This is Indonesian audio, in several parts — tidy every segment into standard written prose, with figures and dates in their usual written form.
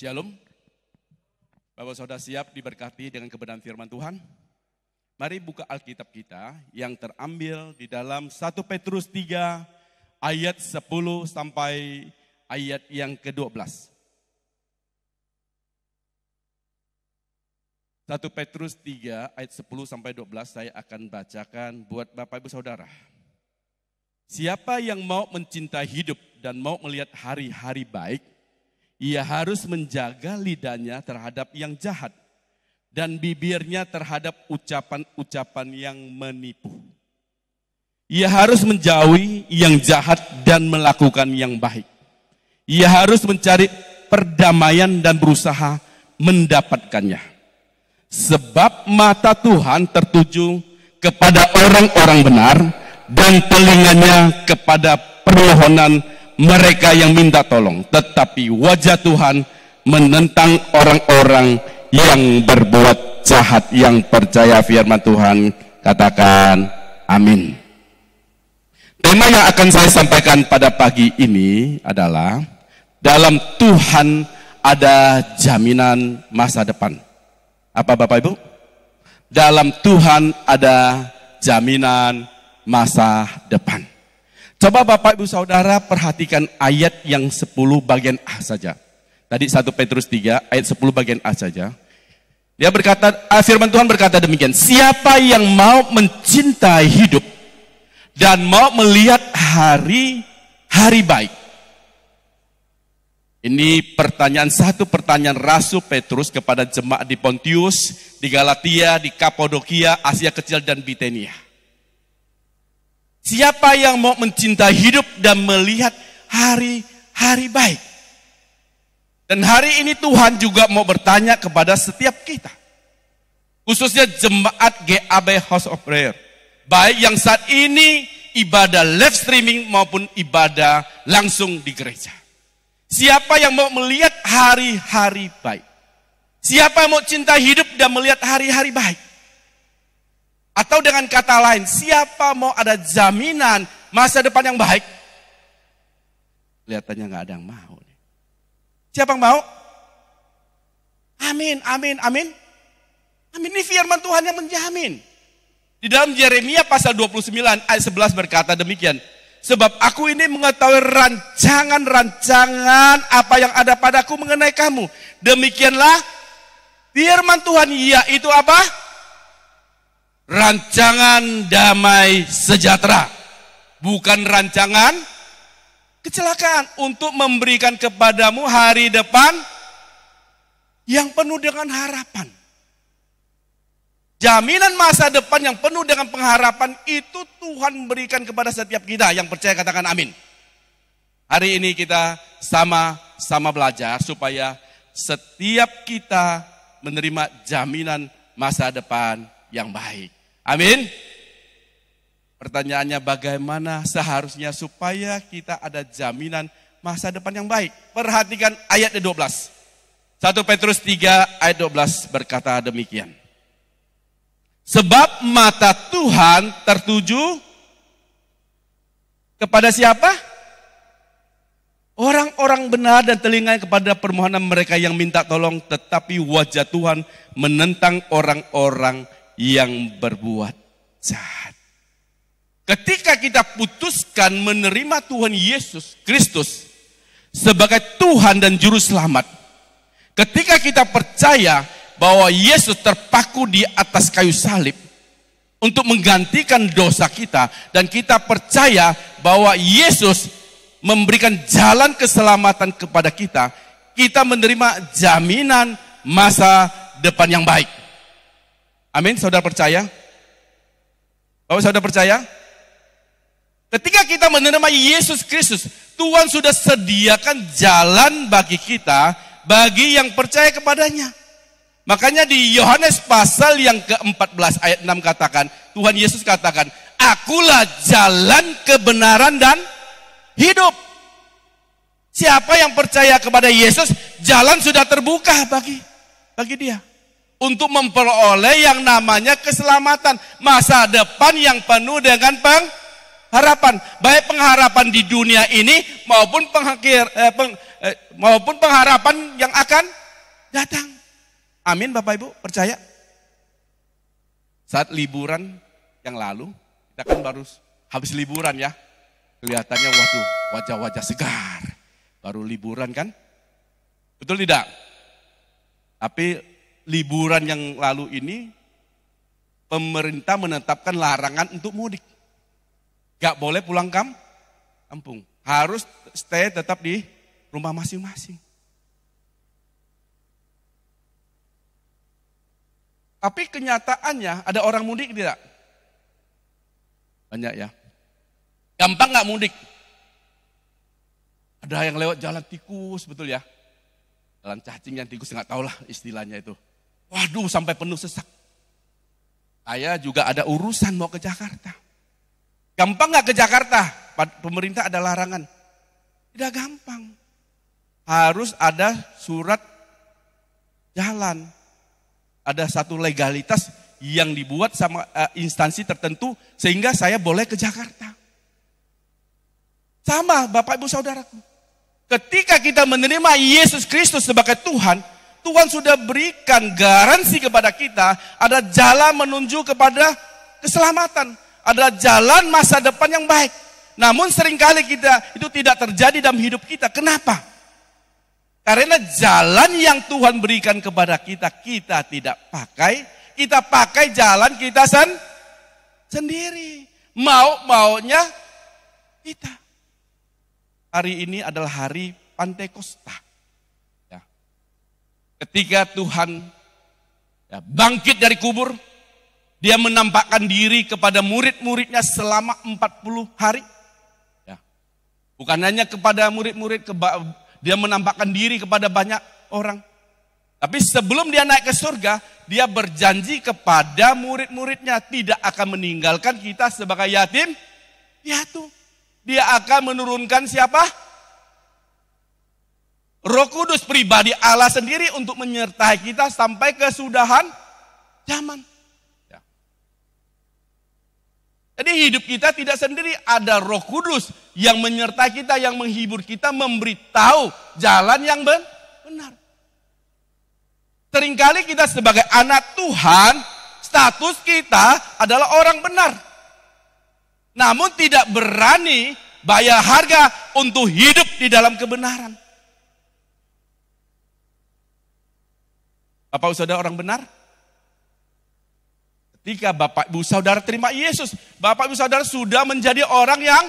Shalom. Bapak Saudara siap diberkati dengan kebenaran firman Tuhan? Mari buka Alkitab kita yang terambil di dalam 1 Petrus 3 ayat 10 sampai ayat yang ke-12. 1 Petrus 3 ayat 10 sampai 12 saya akan bacakan buat Bapak Ibu Saudara. Siapa yang mau mencintai hidup dan mau melihat hari-hari baik, ia harus menjaga lidahnya terhadap yang jahat dan bibirnya terhadap ucapan-ucapan yang menipu. Ia harus menjauhi yang jahat dan melakukan yang baik. Ia harus mencari perdamaian dan berusaha mendapatkannya. Sebab mata Tuhan tertuju kepada orang-orang benar dan telinganya kepada permohonan mereka yang minta tolong, tetapi wajah Tuhan menentang orang-orang yang berbuat jahat. Yang percaya firman Tuhan katakan amin. Tema yang akan saya sampaikan pada pagi ini adalah dalam Tuhan ada jaminan masa depan. Apa Bapak Ibu? Dalam Tuhan ada jaminan masa depan. Coba Bapak Ibu Saudara perhatikan ayat yang 10 bagian A saja. Tadi 1 Petrus 3 ayat 10 bagian A saja. Dia berkata, firman Tuhan berkata demikian. Siapa yang mau mencintai hidup dan mau melihat hari-hari baik. Ini satu pertanyaan Rasul Petrus kepada jemaat di Pontius, di Galatia, di Kapadokia, Asia Kecil dan Bithania. Siapa yang mau mencintai hidup dan melihat hari-hari baik. Dan hari ini Tuhan juga mau bertanya kepada setiap kita. Khususnya jemaat GAB House of Prayer. Baik yang saat ini ibadah live streaming maupun ibadah langsung di gereja. Siapa yang mau melihat hari-hari baik. Siapa yang mau cinta hidup dan melihat hari-hari baik. Atau dengan kata lain, siapa mau ada jaminan masa depan yang baik? Kelihatannya nggak ada yang mau. Siapa yang mau? Amin, amin, amin. Amin, ini firman Tuhan yang menjamin. Di dalam Yeremia pasal 29 ayat 11 berkata demikian. Sebab aku ini mengetahui rancangan-rancangan apa yang ada padaku mengenai kamu. Demikianlah firman Tuhan, yaitu apa? Rancangan damai sejahtera, bukan rancangan kecelakaan, untuk memberikan kepadamu hari depan yang penuh dengan harapan. Jaminan masa depan yang penuh dengan pengharapan itu Tuhan berikan kepada setiap kita yang percaya, katakan amin. Hari ini kita sama-sama belajar supaya setiap kita menerima jaminan masa depan yang baik. Amin. Pertanyaannya, bagaimana seharusnya supaya kita ada jaminan masa depan yang baik? Perhatikan ayat 12. 1 Petrus 3 ayat 12 berkata demikian. Sebab mata Tuhan tertuju kepada siapa? Orang-orang benar dan telinganya kepada permohonan mereka yang minta tolong, tetapi wajah Tuhan menentang orang-orang yang berbuat jahat. Ketika kita putuskan menerima Tuhan Yesus Kristus sebagai Tuhan dan Juru Selamat, ketika kita percaya bahwa Yesus terpaku di atas kayu salib untuk menggantikan dosa kita, dan kita percaya bahwa Yesus memberikan jalan keselamatan kepada kita, kita menerima jaminan masa depan yang baik. Amin, saudara percaya? Bapak saudara percaya? Ketika kita menerima Yesus Kristus, Tuhan sudah sediakan jalan bagi kita, bagi yang percaya kepadanya. Makanya di Yohanes pasal yang ke-14 ayat 6 katakan, Tuhan Yesus katakan, akulah jalan kebenaran dan hidup. Siapa yang percaya kepada Yesus, jalan sudah terbuka bagi dia. Untuk memperoleh yang namanya keselamatan, masa depan yang penuh dengan pengharapan. Baik pengharapan di dunia ini maupun maupun pengharapan yang akan datang. Amin Bapak Ibu, percaya? Saat liburan yang lalu, kita kan baru habis liburan ya. Kelihatannya waduh, wajah-wajah segar. Baru liburan kan? Betul tidak? Tapi liburan yang lalu ini, pemerintah menetapkan larangan untuk mudik. Gak boleh pulang kampung. Harus stay tetap di rumah masing-masing. Tapi kenyataannya ada orang mudik tidak? Banyak ya. Gampang gak mudik? Ada yang lewat jalan tikus, betul ya? Jalan cacing yang tikus, nggak tahu lah istilahnya itu. Waduh, sampai penuh sesak. Saya juga ada urusan mau ke Jakarta. Gampang nggak ke Jakarta? Pemerintah ada larangan. Tidak gampang. Harus ada surat jalan. Ada satu legalitas yang dibuat sama instansi tertentu sehingga saya boleh ke Jakarta. Sama Bapak Ibu Saudaraku. Ketika kita menerima Yesus Kristus sebagai Tuhan, Tuhan sudah berikan garansi kepada kita, ada jalan menuju kepada keselamatan, ada jalan masa depan yang baik. Namun seringkali kita itu tidak terjadi dalam hidup kita. Kenapa? Karena jalan yang Tuhan berikan kepada kita, kita tidak pakai. Kita pakai jalan kita sendiri. Maunya kita. Hari ini adalah hari Pantekosta. Ya. Ketika Tuhan bangkit dari kubur, dia menampakkan diri kepada murid-muridnya selama 40 hari. Ya. Bukan hanya kepada murid-murid, dia menampakkan diri kepada banyak orang. Tapi sebelum dia naik ke surga, dia berjanji kepada murid-muridnya tidak akan meninggalkan kita sebagai yatim piatu. Dia akan menurunkan siapa? Roh Kudus, pribadi Allah sendiri untuk menyertai kita sampai kesudahan zaman. Ya. Jadi hidup kita tidak sendiri, ada Roh Kudus yang menyertai kita, yang menghibur kita, memberitahu jalan yang benar. Seringkali kita sebagai anak Tuhan, status kita adalah orang benar. Namun tidak berani bayar harga untuk hidup di dalam kebenaran. Bapak Ibu Saudara orang benar? Ketika Bapak Ibu Saudara terima Yesus, Bapak Ibu Saudara sudah menjadi orang yang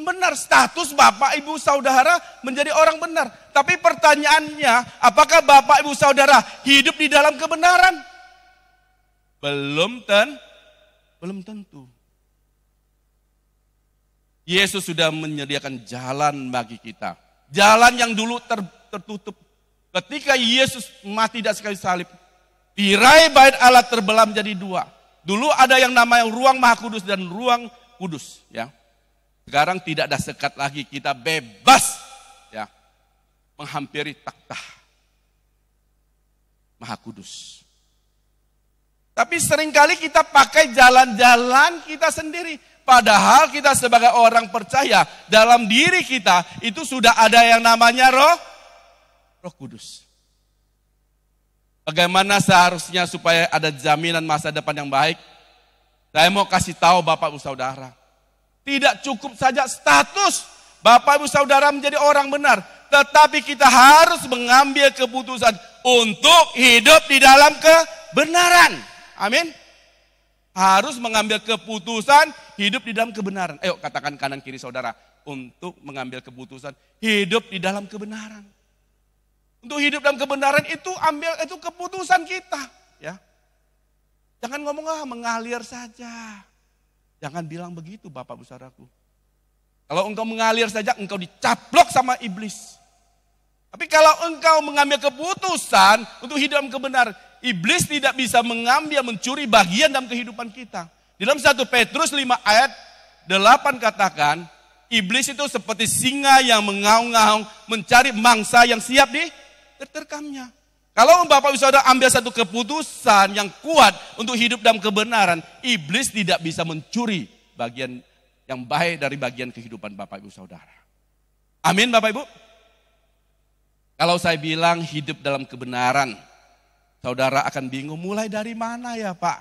benar. Status Bapak Ibu Saudara menjadi orang benar. Tapi pertanyaannya, apakah Bapak Ibu Saudara hidup di dalam kebenaran? Belum tentu. Yesus sudah menyediakan jalan bagi kita. Jalan yang dulu tertutup. Ketika Yesus mati di kayu salib, tirai bait Allah terbelah menjadi dua. Dulu ada yang namanya ruang Maha Kudus dan ruang kudus. Ya. Sekarang tidak ada sekat lagi, kita bebas ya, menghampiri takhta Maha Kudus. Tapi seringkali kita pakai jalan-jalan kita sendiri. Padahal kita sebagai orang percaya, dalam diri kita itu sudah ada yang namanya Roh Kudus. Bagaimana seharusnya supaya ada jaminan masa depan yang baik? Saya mau kasih tahu Bapak Ibu Saudara. Tidak cukup saja status Bapak Ibu Saudara menjadi orang benar. Tetapi kita harus mengambil keputusan untuk hidup di dalam kebenaran. Amin. Harus mengambil keputusan hidup di dalam kebenaran. Ayo katakan kanan kiri saudara. Untuk mengambil keputusan hidup di dalam kebenaran. Untuk hidup dalam kebenaran itu itu keputusan kita. Ya. Jangan ngomong mengalir saja. Jangan bilang begitu Bapak Ibu Saudaraku. Kalau engkau mengalir saja engkau dicaplok sama iblis. Tapi kalau engkau mengambil keputusan untuk hidup dalam kebenaran, iblis tidak bisa mencuri bagian dalam kehidupan kita. Di dalam 1 Petrus 5 ayat 8 katakan, iblis itu seperti singa yang mengaung-ngaung mencari mangsa yang siap diterkamnya. Kalau Bapak Ibu Saudara ambil satu keputusan yang kuat untuk hidup dalam kebenaran, iblis tidak bisa mencuri bagian yang baik dari bagian kehidupan Bapak Ibu Saudara. Amin Bapak Ibu. Kalau saya bilang hidup dalam kebenaran, saudara akan bingung mulai dari mana ya Pak?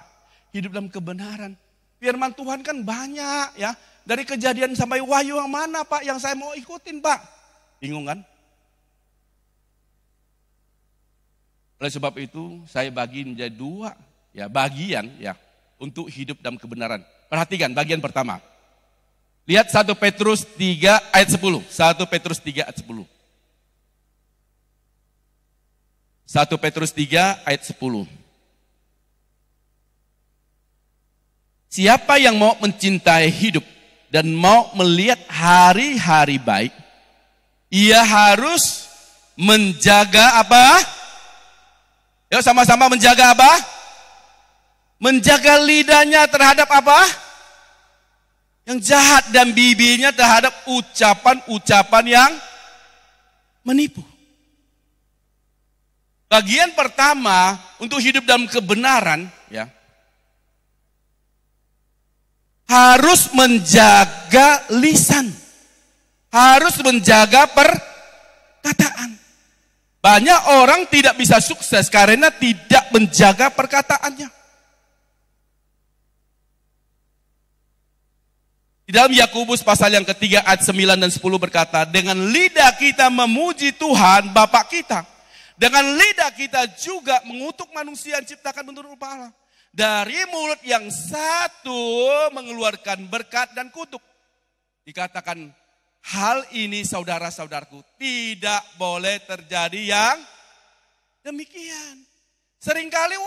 Hidup dalam kebenaran. Firman Tuhan kan banyak ya. Dari Kejadian sampai Wahyu yang mana Pak yang saya mau ikutin Pak? Bingung kan? Oleh sebab itu saya bagi menjadi dua ya bagian ya untuk hidup dalam kebenaran. Perhatikan bagian pertama. Lihat 1 Petrus 3 ayat 10. 1 Petrus 3 ayat 10. 1 Petrus 3 ayat 10. Siapa yang mau mencintai hidup dan mau melihat hari-hari baik, ia harus menjaga apa? Yuk sama-sama menjaga apa? Menjaga lidahnya terhadap apa? Yang jahat dan bibirnya terhadap ucapan-ucapan yang menipu. Bagian pertama untuk hidup dalam kebenaran ya. Harus menjaga lisan. Harus menjaga perkataan. Banyak orang tidak bisa sukses karena tidak menjaga perkataannya. Di dalam Yakobus pasal yang ketiga ayat 9 dan 10 berkata, dengan lidah kita memuji Tuhan Bapa kita. Dengan lidah kita juga mengutuk manusia yang ciptakan menurut rupa Allah. Dari mulut yang satu mengeluarkan berkat dan kutuk. Dikatakan hal ini saudara-saudaraku tidak boleh terjadi yang demikian. Seringkali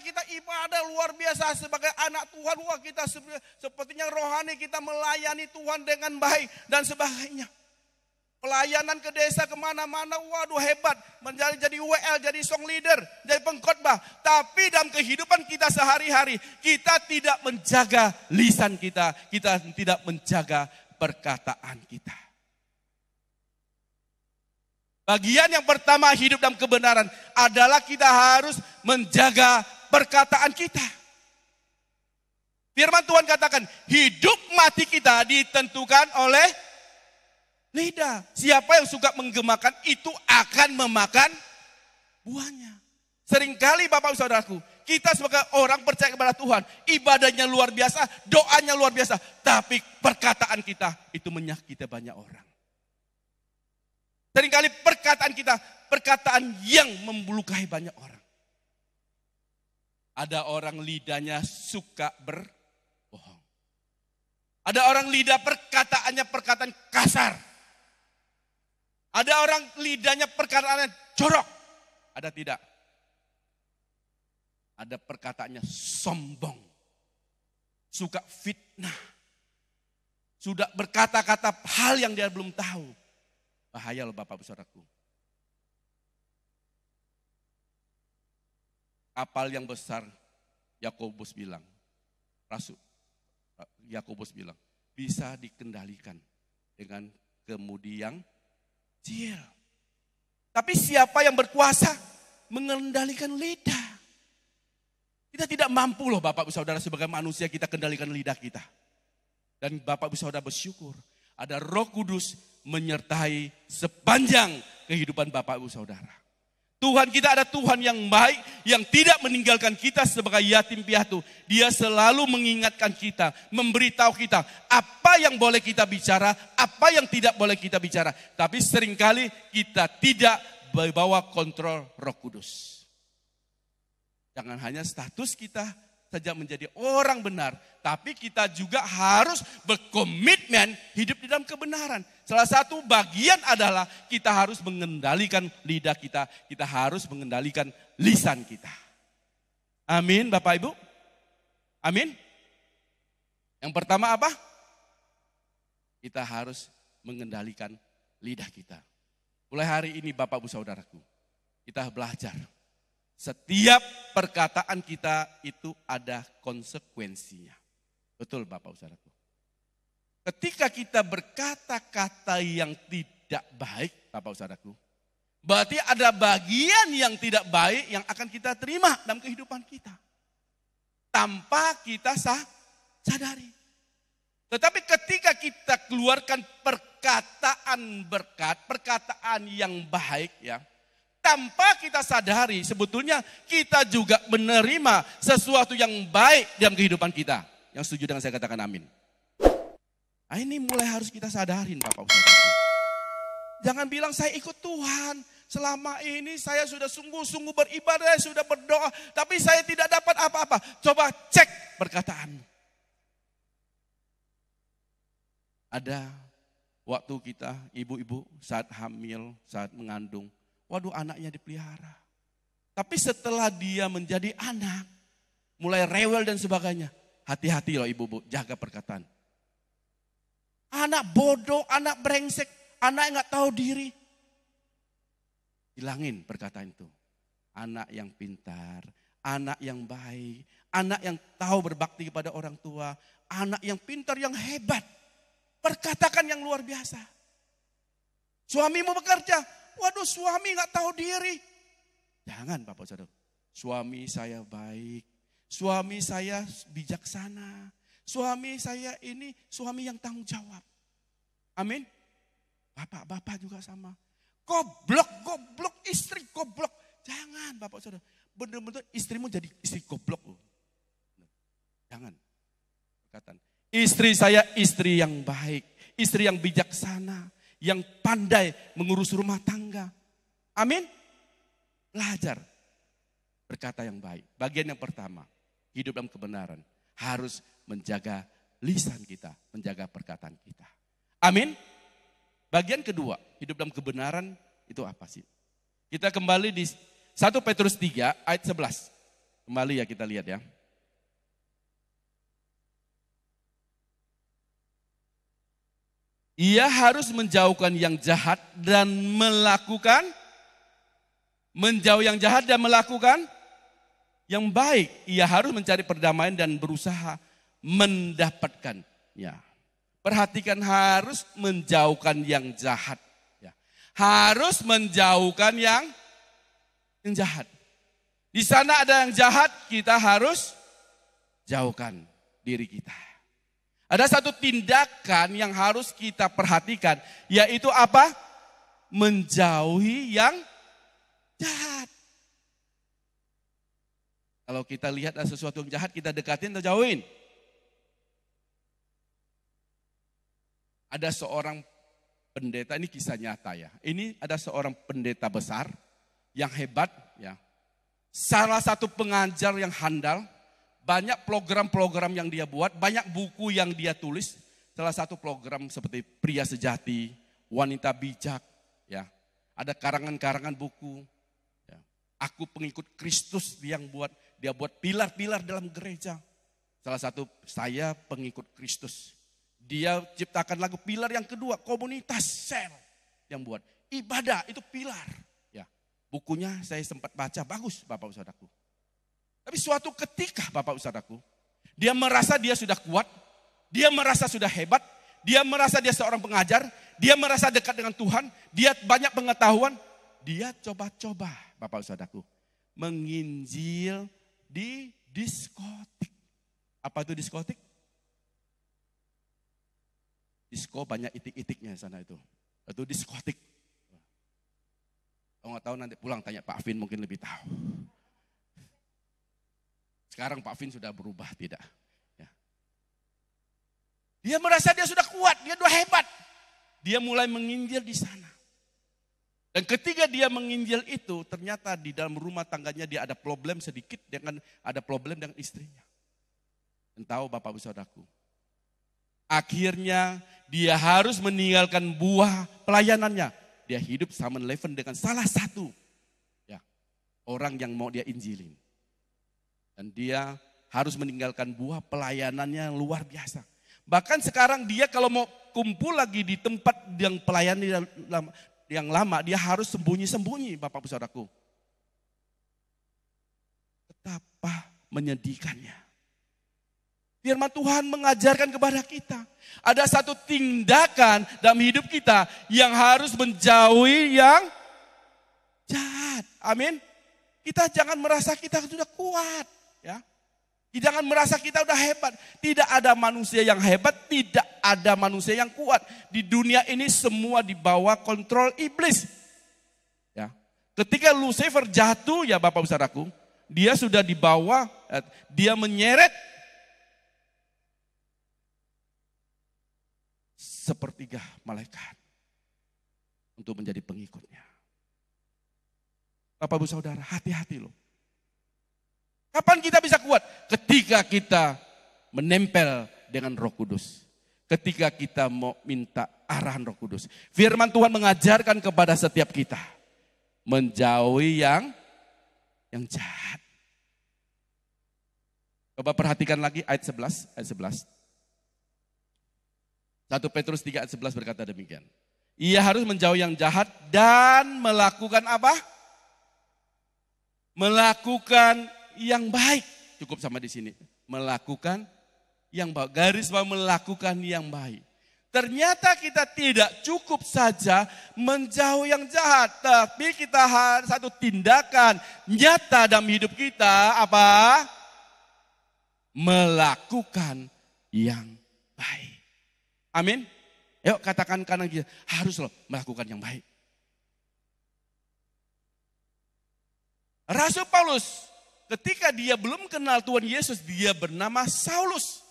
kita ibadah luar biasa sebagai anak Tuhan. Wah kita sepertinya rohani kita melayani Tuhan dengan baik dan sebagainya. Pelayanan ke desa kemana-mana, hebat. Menjadi WL, jadi song leader, jadi pengkhotbah. Tapi dalam kehidupan kita sehari-hari, kita tidak menjaga lisan kita. Kita tidak menjaga perkataan kita. Bagian yang pertama hidup dalam kebenaran adalah kita harus menjaga perkataan kita. Firman Tuhan katakan, hidup mati kita ditentukan oleh lidah. Siapa yang suka menggemakan itu akan memakan buahnya. Seringkali Bapak Saudaraku, kita sebagai orang percaya kepada Tuhan, ibadahnya luar biasa, doanya luar biasa, tapi perkataan kita itu menyakiti banyak orang. Seringkali perkataan kita, perkataan yang melukai banyak orang. Ada orang lidahnya suka berbohong. Ada orang lidah perkataannya perkataan kasar. Ada orang lidahnya perkataannya jorok. Ada tidak? Ada perkataannya sombong. Suka fitnah. Sudah berkata-kata hal yang dia belum tahu. Bahaya loh Bapak Saudaraku. Kapal yang besar, Yakobus bilang, Rasul Yakobus bilang, bisa dikendalikan dengan kemudi yang kecil. Tapi siapa yang berkuasa mengendalikan lidah? Kita tidak mampu loh Bapak Saudara sebagai manusia kita kendalikan lidah kita. Dan Bapak Saudara bersyukur ada Roh Kudus menyertai sepanjang kehidupan Bapak Ibu Saudara. Tuhan kita ada Tuhan yang baik, yang tidak meninggalkan kita sebagai yatim piatu. Dia selalu mengingatkan kita, memberitahu kita apa yang boleh kita bicara, apa yang tidak boleh kita bicara. Tapi seringkali kita tidak bawa kontrol Roh Kudus. Jangan hanya status kita saja menjadi orang benar, tapi kita juga harus berkomitmen hidup di dalam kebenaran. Salah satu bagian adalah kita harus mengendalikan lidah kita, kita harus mengendalikan lisan kita. Amin Bapak Ibu? Amin? Yang pertama apa? Kita harus mengendalikan lidah kita. Mulai hari ini Bapak Ibu Saudaraku, kita belajar. Setiap perkataan kita itu ada konsekuensinya. Betul Bapak Saudaraku. Ketika kita berkata-kata yang tidak baik, Bapak Saudaraku, berarti ada bagian yang tidak baik yang akan kita terima dalam kehidupan kita. Tanpa kita sadari. Tetapi ketika kita keluarkan perkataan berkat, perkataan yang baik ya. Tanpa kita sadari sebetulnya kita juga menerima sesuatu yang baik dalam kehidupan kita. Yang setuju dengan saya katakan amin. Nah, ini mulai harus kita sadarin Bapak Saudara. Jangan bilang saya ikut Tuhan. Selama ini saya sudah sungguh-sungguh beribadah, sudah berdoa. Tapi saya tidak dapat apa-apa. Coba cek perkataanmu. Ada waktu kita ibu-ibu saat hamil, saat mengandung. Waduh anaknya dipelihara. Tapi setelah dia menjadi anak. Mulai rewel dan sebagainya. Hati-hati loh ibu-ibu, jaga perkataan. Anak bodoh, anak brengsek, anak yang gak tahu diri. Hilangin perkataan itu. Anak yang pintar, anak yang baik, anak yang tahu berbakti kepada orang tua, anak yang pintar, yang hebat. Perkatakan yang luar biasa. Suamimu bekerja, waduh suami gak tahu diri. Jangan Bapak Saudara. Suami saya baik, suami saya bijaksana, suami saya ini suami yang tanggung jawab. Amin. Bapak-bapak juga sama. Goblok istri, goblok. Jangan Bapak Saudara. Benar-benar istrimu jadi istri goblok. Jangan. Perkataan. Istri saya istri yang baik. Istri yang bijaksana. Yang pandai mengurus rumah tangga. Amin. Belajar. Berkata yang baik. Bagian yang pertama. Hidup dalam kebenaran. Harus menjaga lisan kita. Menjaga perkataan kita. Amin. Bagian kedua, hidup dalam kebenaran itu apa sih? Kita kembali di 1 Petrus 3 ayat 11. Kembali ya kita lihat ya. Ia harus menjauhkan yang jahat dan melakukan, menjauh yang jahat dan melakukan yang baik. Ia harus mencari perdamaian dan berusaha mendapatkannya. Perhatikan harus menjauhkan yang jahat. Ya. Harus menjauhkan yang jahat. Di sana ada yang jahat, kita harus jauhkan diri kita. Ada satu tindakan yang harus kita perhatikan, yaitu apa? Menjauhi yang jahat. Kalau kita lihat ada sesuatu yang jahat, kita dekatin atau jauhin? Ada seorang pendeta, ini kisah nyata ya. Ini ada seorang pendeta besar yang hebat ya. Salah satu pengajar yang handal, banyak program-program yang dia buat, banyak buku yang dia tulis. Salah satu program seperti Pria Sejati, Wanita Bijak ya. Ada karangan-karangan buku. Ya. Aku Pengikut Kristus dia buat pilar-pilar dalam gereja. Salah satu saya pengikut Kristus. Dia ciptakan lagu pilar yang kedua, komunitas sel yang buat. Ibadah itu pilar. Ya, bukunya saya sempat baca, bagus Bapak Saudaraku. Tapi suatu ketika Bapak Saudaraku, dia merasa dia sudah kuat, dia merasa sudah hebat, dia merasa dia seorang pengajar, dia merasa dekat dengan Tuhan, dia banyak pengetahuan, dia coba-coba Bapak Saudaraku, menginjil di diskotik. Apa itu diskotik? Disko banyak itik-itiknya di sana itu. Itu diskotik. Kalau nggak tahu nanti pulang tanya Pak Vin mungkin lebih tahu. Sekarang Pak Vin sudah berubah tidak? Ya. Dia merasa dia sudah kuat, dia sudah hebat. Dia mulai menginjil di sana. Dan ketika dia menginjil itu ternyata di dalam rumah tangganya dia ada problem sedikit dengan ada problem dengan istrinya. Dan tahu Bapak Ibu Saudaraku. Akhirnya dia harus meninggalkan buah pelayanannya. Dia hidup sama leven dengan salah satu ya, orang yang mau dia injilin. Dan dia harus meninggalkan buah pelayanannya yang luar biasa. Bahkan sekarang dia kalau mau kumpul lagi di tempat yang pelayanan yang lama, dia harus sembunyi-sembunyi Bapak Ibu Saudaraku. Betapa menyedihkannya. Firman Tuhan mengajarkan kepada kita. Ada satu tindakan dalam hidup kita yang harus menjauhi yang jahat. Amin. Kita jangan merasa kita sudah kuat. Ya. Jangan merasa kita sudah hebat. Tidak ada manusia yang hebat. Tidak ada manusia yang kuat. Di dunia ini semua di bawah kontrol iblis. Ya. Ketika Lucifer jatuh ya Bapak Ibu Saudaraku, dia sudah dibawa, dia menyeret sepertiga malaikat untuk menjadi pengikutnya. Bapak Ibu Saudara, hati-hati loh. Kapan kita bisa kuat? Ketika kita menempel dengan Roh Kudus. Ketika kita mau minta arahan Roh Kudus. Firman Tuhan mengajarkan kepada setiap kita. Menjauhi yang jahat. Coba perhatikan lagi ayat 11. Ayat 11. 1 Petrus 3 ayat 11 berkata demikian. Ia harus menjauhi yang jahat dan melakukan apa? Melakukan yang baik. Cukup sama di sini. Melakukan yang baik. Garis bawah melakukan yang baik. Ternyata kita tidak cukup saja menjauh yang jahat. Tapi kita harus satu tindakan nyata dalam hidup kita. Apa? Melakukan yang baik. Amin. Yuk katakan kanan kita. Harus loh melakukan yang baik. Rasul Paulus ketika dia belum kenal Tuhan Yesus, dia bernama Saulus.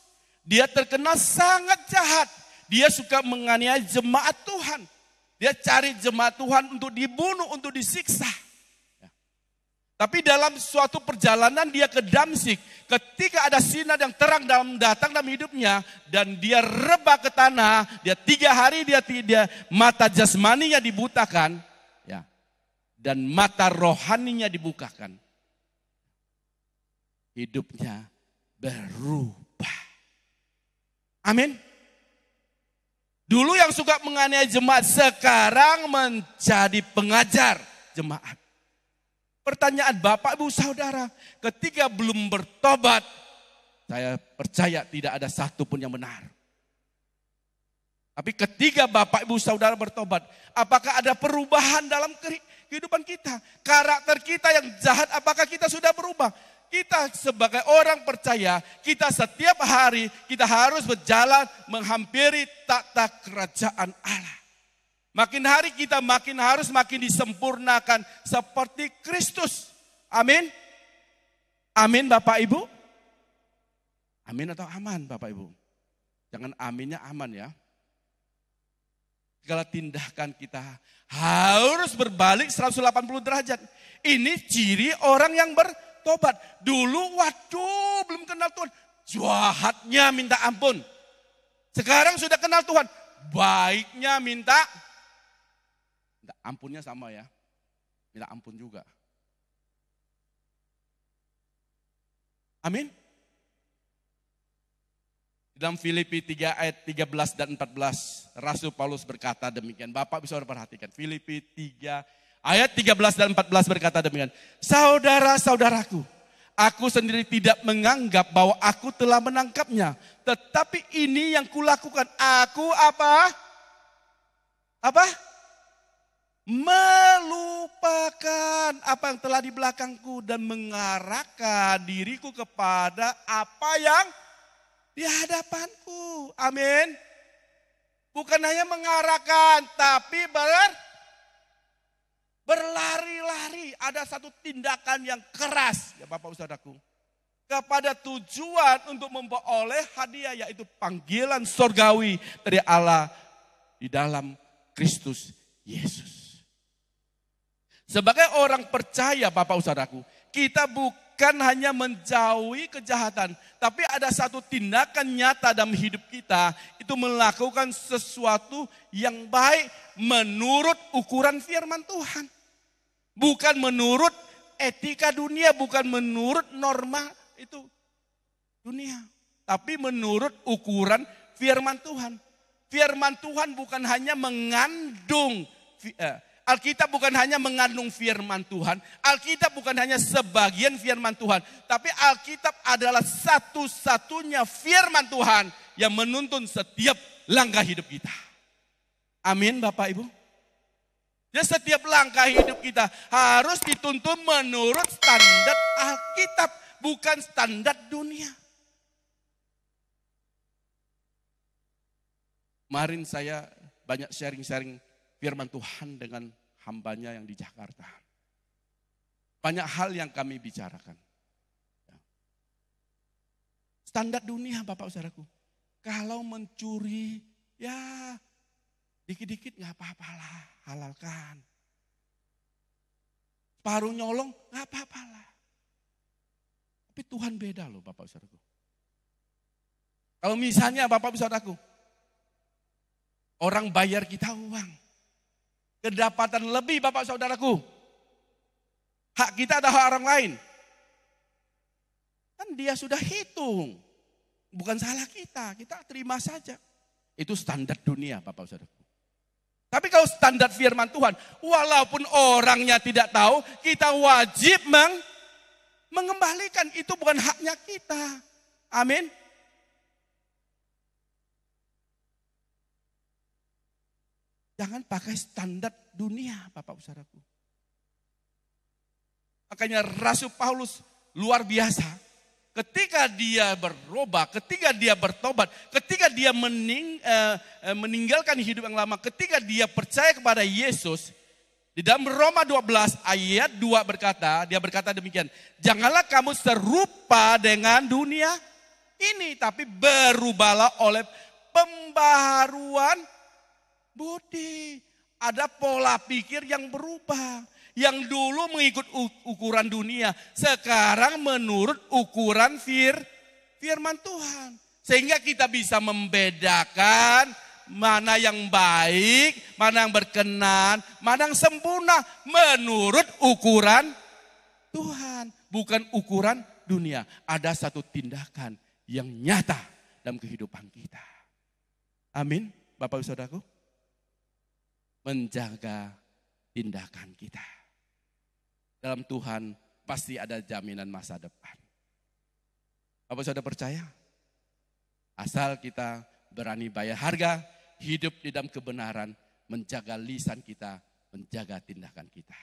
Dia terkenal sangat jahat. Dia suka menganiaya jemaat Tuhan. Dia cari jemaat Tuhan untuk dibunuh, untuk disiksa. Tapi dalam suatu perjalanan dia ke Damsyik. Ketika ada sinar yang terang datang dalam hidupnya. Dan dia rebah ke tanah. Dia 3 hari dia mata jasmaninya dibutakan. Ya. Dan mata rohaninya dibukakan. Hidupnya berubah. Amin. Dulu yang suka menganiaya jemaat sekarang menjadi pengajar jemaat. Pertanyaan Bapak Ibu Saudara, ketika belum bertobat, saya percaya tidak ada satupun yang benar. Tapi ketika Bapak Ibu Saudara bertobat, apakah ada perubahan dalam kehidupan kita? Karakter kita yang jahat, apakah kita sudah berubah? Kita sebagai orang percaya, kita setiap hari kita harus berjalan menghampiri tata kerajaan Allah. Makin hari kita harus makin disempurnakan seperti Kristus. Amin. Amin Bapak Ibu. Amin atau aman Bapak Ibu. Jangan aminnya aman ya. Segala tindakan kita harus berbalik 180 derajat. Ini ciri orang yang bertobat. Dulu waduh belum kenal Tuhan. Jahatnya minta ampun. Sekarang sudah kenal Tuhan. Baiknya minta ampunnya sama ya. Minta ampun juga. Amin. Dalam Filipi 3 ayat 13 dan 14. Rasul Paulus berkata demikian. Bapak bisa perhatikan. Filipi 3 ayat 13 dan 14 berkata demikian. Saudara-saudaraku. Aku sendiri tidak menganggap bahwa aku telah menangkapnya. Tetapi ini yang kulakukan. Aku apa? Apa? Melupakan apa yang telah di belakangku dan mengarahkan diriku kepada apa yang di hadapanku. Amin. Bukan hanya mengarahkan tapi berlari-lari. Ada satu tindakan yang keras ya Bapak Saudaraku. Kepada tujuan untuk memperoleh hadiah yaitu panggilan surgawi dari Allah di dalam Kristus Yesus. Sebagai orang percaya Bapak Saudaraku, kita bukan hanya menjauhi kejahatan, tapi ada satu tindakan nyata dalam hidup kita, itu melakukan sesuatu yang baik menurut ukuran firman Tuhan. Bukan menurut etika dunia, bukan menurut norma itu dunia, tapi menurut ukuran firman Tuhan. Firman Tuhan bukan hanya mengandung Alkitab bukan hanya mengandung firman Tuhan. Alkitab bukan hanya sebagian firman Tuhan. Tapi Alkitab adalah satu-satunya firman Tuhan yang menuntun setiap langkah hidup kita. Amin Bapak Ibu. Ya setiap langkah hidup kita harus dituntun menurut standar Alkitab. Bukan standar dunia. Kemarin saya banyak sharing-sharing firman Tuhan dengan hambanya yang di Jakarta. Banyak hal yang kami bicarakan. Standar dunia Bapak Saudaraku. Kalau mencuri, ya dikit-dikit gak apa-apalah, halalkan. Separuh nyolong gak apa-apalah. Tapi Tuhan beda loh Bapak Saudaraku. Kalau misalnya Bapak Saudaraku, orang bayar kita uang. Kedapatan lebih Bapak Saudaraku. Hak kita ada hak orang lain. Kan dia sudah hitung. Bukan salah kita terima saja. Itu standar dunia Bapak Saudaraku. Tapi kalau standar firman Tuhan, walaupun orangnya tidak tahu, kita wajib mengembalikan. Itu bukan haknya kita. Amin. Jangan pakai standar dunia Bapak Saudaraku. Makanya Rasul Paulus luar biasa. Ketika dia berubah, ketika dia bertobat, ketika dia meninggalkan hidup yang lama, ketika dia percaya kepada Yesus, di dalam Roma 12 ayat 2 dia berkata demikian, janganlah kamu serupa dengan dunia ini, tapi berubahlah oleh pembaharuan budi. Ada pola pikir yang berubah. Yang dulu mengikut ukuran dunia, sekarang menurut ukuran firman Tuhan. Sehingga kita bisa membedakan mana yang baik, mana yang berkenan, mana yang sempurna menurut ukuran Tuhan. Bukan ukuran dunia. Ada satu tindakan yang nyata dalam kehidupan kita. Amin, Bapak Ibu Saudaraku. Menjaga tindakan kita. Dalam Tuhan pasti ada jaminan masa depan. Bapak Saudara percaya? Asal kita berani bayar harga, hidup di dalam kebenaran, menjaga lisan kita, menjaga tindakan kita.